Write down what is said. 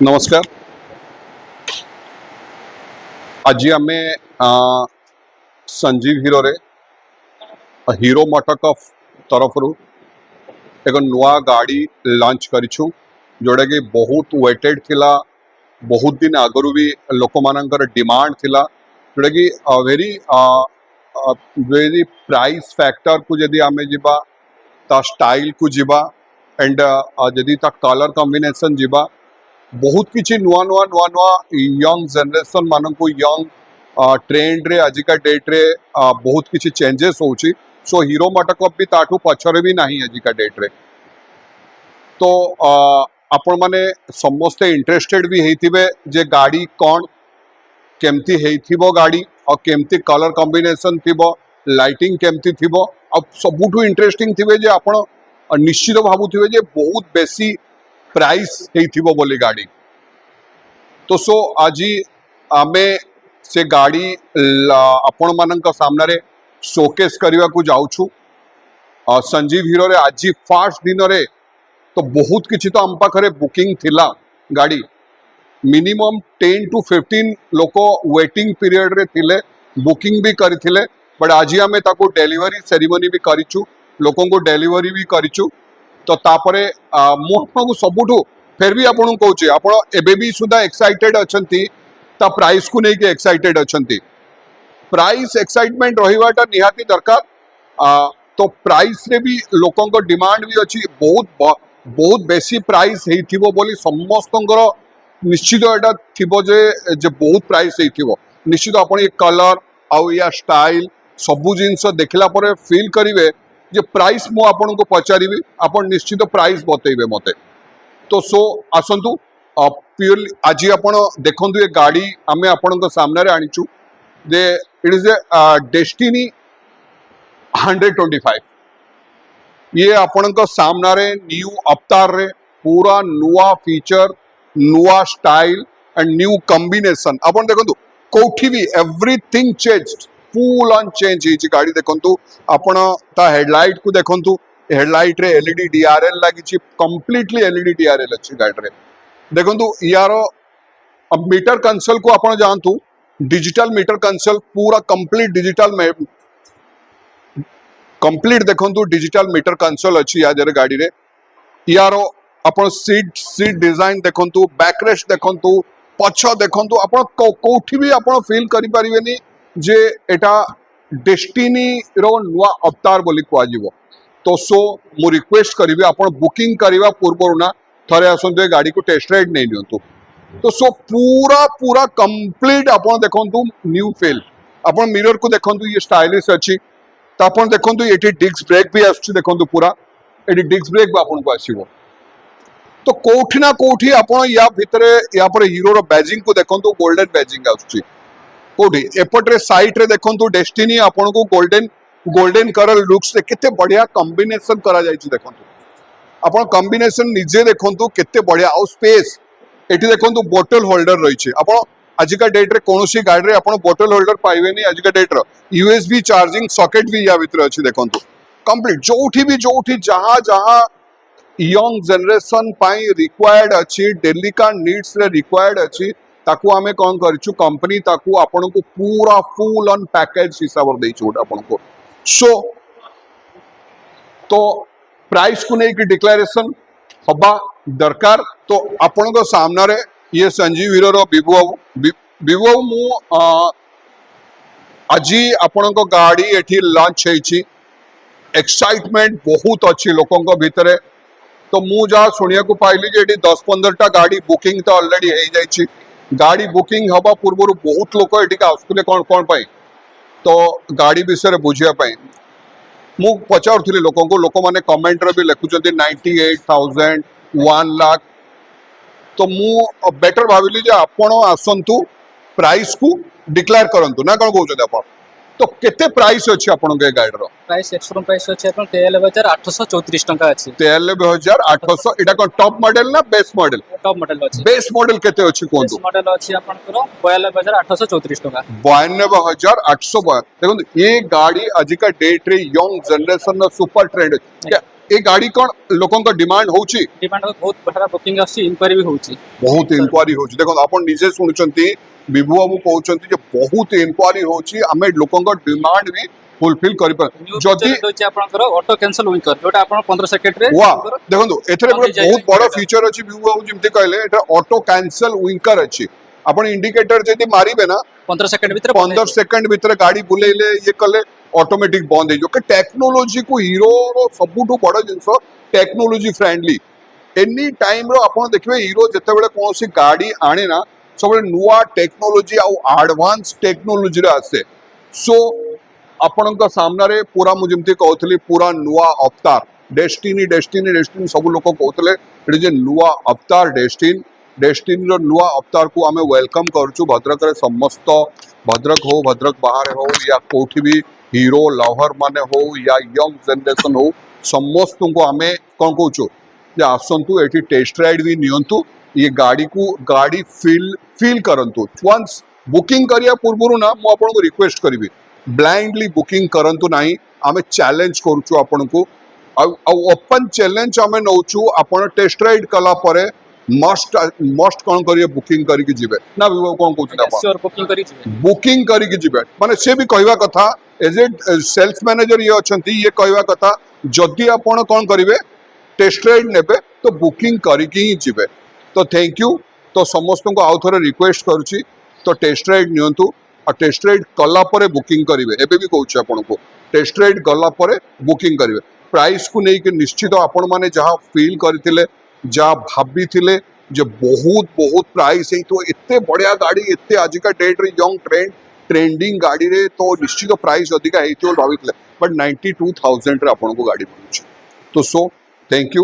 नमस्कार। आज आम संजीव हीरो रे हीरो मोटोकॉर्प तरफ एक नुआ गाड़ी लॉन्च करिछु जोड़ा कि बहुत वेटेड थिला। बहुत दिन आगु भी लोक मानकर डिमांड थिला जोड़ा कि वेरी वेरी प्राइस फैक्टर को जदि आमे जिबा ता स्टाइल को जिबा एंड जदि ता कलर कॉम्बिनेशन जिबा बहुत किसी नुआ नुआ नुआ नुआ यंग जनरेशन मान को यंग ट्रेंड रे आजिका डेट रे बहुत किसी चेंजेस होची। सो हीरो मोटोकॉर्प भी ताठू पछरे भी नहीं आजिका डेट रे। तो आपण माने समस्ते इंटरेस्टेड भी हेतिबे जे गाड़ी कौन केमती हेथिबो गाड़ी और केमती कलर कॉम्बिनेशन थिबो लाइटिंग केमती थिबो और सबुठू इंटरेस्टिंग थिबे जे आपण निश्चित भाबुथिबे जे बहुत बेसी प्राइस हेथिबो बोली गाड़ी। तो सो आज आमे से गाड़ी आपण मानक सामने रे शोकेस करने को जाऊँ। संजीव हीरो रे आज फास्ट दिन रे तो बहुत किसी तो आम पाखे बुकिंग थिला गाड़ी मिनिमम 10 to 15 लोक वेटिंग पीरियड रे थिले बुकिंग भी करथिले। बट आज आमे ताको डेलीवरी सेरेमनी भी करिचु लोकों को डेलीवरी भी करिचु। तो तापरे मु आपको सबुठू फिर भी आपन कहूँ आपण एबे भी सुधा एक्साइटेड अछंती ता प्राइस को नहीं के एक्साइटेड अछंती। प्राइस एक्साइटमेंट रहिवाटा निहाती दरकार। तो प्राइस रे भी लोकों को डिमांड भी अच्छी बहुत बेसी प्राइस हेथिबो बोली समस्तंकर निश्चित एटा थिबो जे बहुत प्राइस हेथिबो। निश्चित आपण ये कलर आउ या स्टाइल सबु जिंस देखला परे फील करिवे जे प्राइस मु आपन को पचारिबी आपन निश्चित प्राइस बतेइबे मते। तो सो आसंतु प्योरली आज आपण देखंतु ये गाड़ी आमे आपन को सामने रे आनिचु जे इट इज ए डेस्टिनी 125। ये आपण को सामने रे न्यू अवतार रे पूरा नुआ फीचर नुआ स्टाइल एंड न्यू कॉम्बिनेशन आपण देखंतु कोठी भी everything changed full on change ही गाड़ी देखंतु आपण ता हेडलाइट को देखंतु हेडलाइट रे एलईडी डीआरएल लागिची कंप्लीटली एलईडी डीआरएल अछि गाड़ी रे। देखंतु यारो अब मीटर कंसोल को आपण जानतु डिजिटल मीटर कंसोल पूरा कंप्लीट डिजिटल में कंप्लीट देखंतु डिजिटल मीटर कंसोल अछि या जरे गाड़ी रे। यारो आपण सीट डिजाइन देखंतु बैकरेस्ट देखंतु पछ देखंतु आपण कोठी भी आपण फील करि परिबेनी जे एटा डेस्टिनी रो नुआ अवतार बोली कुआ जीवो। तो सो मु रिक्वेस्ट करिवे आपण बुकिंग करिवा पूर्व ना थरे आसंतु गाड़ी को टेस्ट राइड नहीं नियंतु। तो सो पूरा पूरा कंप्लीट आपण देखंतु न्यू फील आपण मिरर को देखंतु ये स्टाइलिश अछि। तो आपण देखंतु एटी डिस्क ब्रेक भी आछि देखंतु पूरा एटी डिस्क ब्रेक भी आपण को आसीबो। तो कोठी ना कोठी आपण या भितरे या पर हीरो रो बैजिंग को देखंतु गोल्डन बैजिंग आछि कोठी एपटरे साइड रे देखंतु डेस्टिनी आपण को गोल्डन कलर लुक्स रे केते बढ़िया कॉम्बिनेशन करा जायछि देखंतु आपण कॉम्बिनेशन निजे देखंतु केते बढ़िया आउ स्पेस एठी देखंतु बोतल होल्डर रहिछि। आपण आजिका डेट रे कोनोसी गाड़ी रे आपण बोतल होल्डर पाइबेनी आजिका डेट रो यूएसबी चार्जिंग सॉकेट भी या भितर अछि देखंतु कंप्लीट जोठी जहां जहां यंग जनरेशन पाई रिक्वायर्ड अछि डेली का नीड्स रे रिक्वायर्ड अछि ताकू आमे कौन करिछु कंपनी ताकू आपण को पूरा फुल ऑन पैकेज हिसाब दे छु आपण को। सो तो प्राइस को नहीं कि डिक्लेरेशन हबा दरकार। तो आपण को सामने रे ये संजीव हीरो रो विवो मु आज आपण को गाड़ी एठी लॉन्च हेछि एक्साइटमेंट बहुत अच्छी लोकों को भितरे। तो मु जा सुनिया को पाइली जे एठी 10-15टा गाड़ी बुकिंग तो ऑलरेडी हे जाइछि। गाड़ी बुकिंग हवा पूर्व बहुत लोक एटिका आसुले कौन कौन पाई तो गाड़ी विषय बुझिया पाई मु पचारुथि लोकों को लोक माने कमेंट रे भी लिखुचंती 98,000 1 लाख। तो मु बेटर भाविली जे आपण आसंतु प्राइस को डिक्लेयर करंतु ना कोन कहउछते आपण। तो केते प्राइस अछि आपण के गाड़ी रो प्राइस एक्सट्रा प्राइस अछि आपण 13,834 टंका अछि 13,800। एटा कोन टॉप मॉडल ना बेस मॉडल टॉप मॉडल अछि बेस मॉडल केते अछि कोन बेस मॉडल अछि आपण को 92,834 टंका 92,800। देखो ये गाड़ी आज का डेट रे यंग जनरेशन ना सुपर ट्रेंड ए गाड़ी कौन लोकों का डिमांड होची डिमांड बहुत बड़ा बुकिंग आसी इंक्वायरी भी होची बहुत इंक्वायरी होची देखो आपण निजे सुनुचंती विभु बाबू कहउचंती जे बहुत इंक्वायरी होची हमें लोकों का डिमांड भी फुलफिल करि पर जदी दोचे आपनकर ऑटो कैंसल विंकर जोटा आपन 15 सेकंड रे वा देखो एथरे कमी जाए बहुत बड़ा विंकर। फीचर अछि विभु बाबू जेमते कहले एटा ऑटो कैंसल विंकर अछि आपण इंडिकेटर जदी मारिबे ना 15 सेकंड भीतर 15 सेकंड भीतर गाड़ी बुलेइले ये कले ऑटोमेटिक बंद हो जो टेक्नोलोजी को हीरो रो सबुठु बड़ जिंस टेक्नोलोजी फ्रेंडली एनी टाइम रो आपण देखबे हीरो जते बेले कोनसी गाड़ी आणे ना सब नुआ टेक्नोलोजी आ एडवांस टेक्नोलोजी रे आसे सो आपणक सामना रे पूरा मु जेमती कहउतली पूरा नुआ अवतार डेस्टिनी डेस्टिनी डेस्टिनी सब लोक कहउतले एडी जे नुआ अवतार डेस्टिनी रो नुआ अवतार को आमे वेलकम करछु भद्रक रे समस्त भद्रक हो भद्रक बाहर हो या कोठी भी हीरो लवर माने हो या यंग जनरेशन हो समस्त को आमे कोन कहछु जे आसंतु एटी टेस्ट राइड भी नियंतु ये गाड़ी को गाड़ी फील करंतु वंस बुकिंग करिया पूर्वरु ना मु आपन को रिक्वेस्ट करिवि ब्लाइंडली बुकिंग करंतु नाही आमे चैलेंज करछु आपन को ओपन चैलेंज आमे नौछु आपन टेस्ट राइड कला परे मस्ट कोन करिए बुकिंग करिके जिबे ना विभव कोन कहछु आपण श्योर बुकिंग करी छी बुकिंग करिके जिबे माने से भी कहवा कथा एज ए सेल्स मैनेजर ये अछंती ये कहवा कथा जदी आपण कोन करिवे टेस्ट राइड नेबे तो बुकिंग करिके ही जिबे तो थैंक यू तो समस्त को आउ थोड़े रिक्वेस्ट करूची तो test ride नियंतु a test ride कला परे बुकिंग करिवे एबे भी कहूची आपण को टेस्ट राइड गला परे बुकिंग करिवे प्राइस को नहीं कि निश्चित आपण माने जहां फील करथिले जहां भाबी थिले जे बहुत बहुत प्राइस है तो इतने बढ़िया गाड़ी इतने आजिका डेट रे यंग ट्रेंडिंग गाड़ी रे तो निश्चित प्राइस अधिका हेतियो भाबितले बट 92000 रे आपण को गाड़ी मिलुची तो सो थैंक यू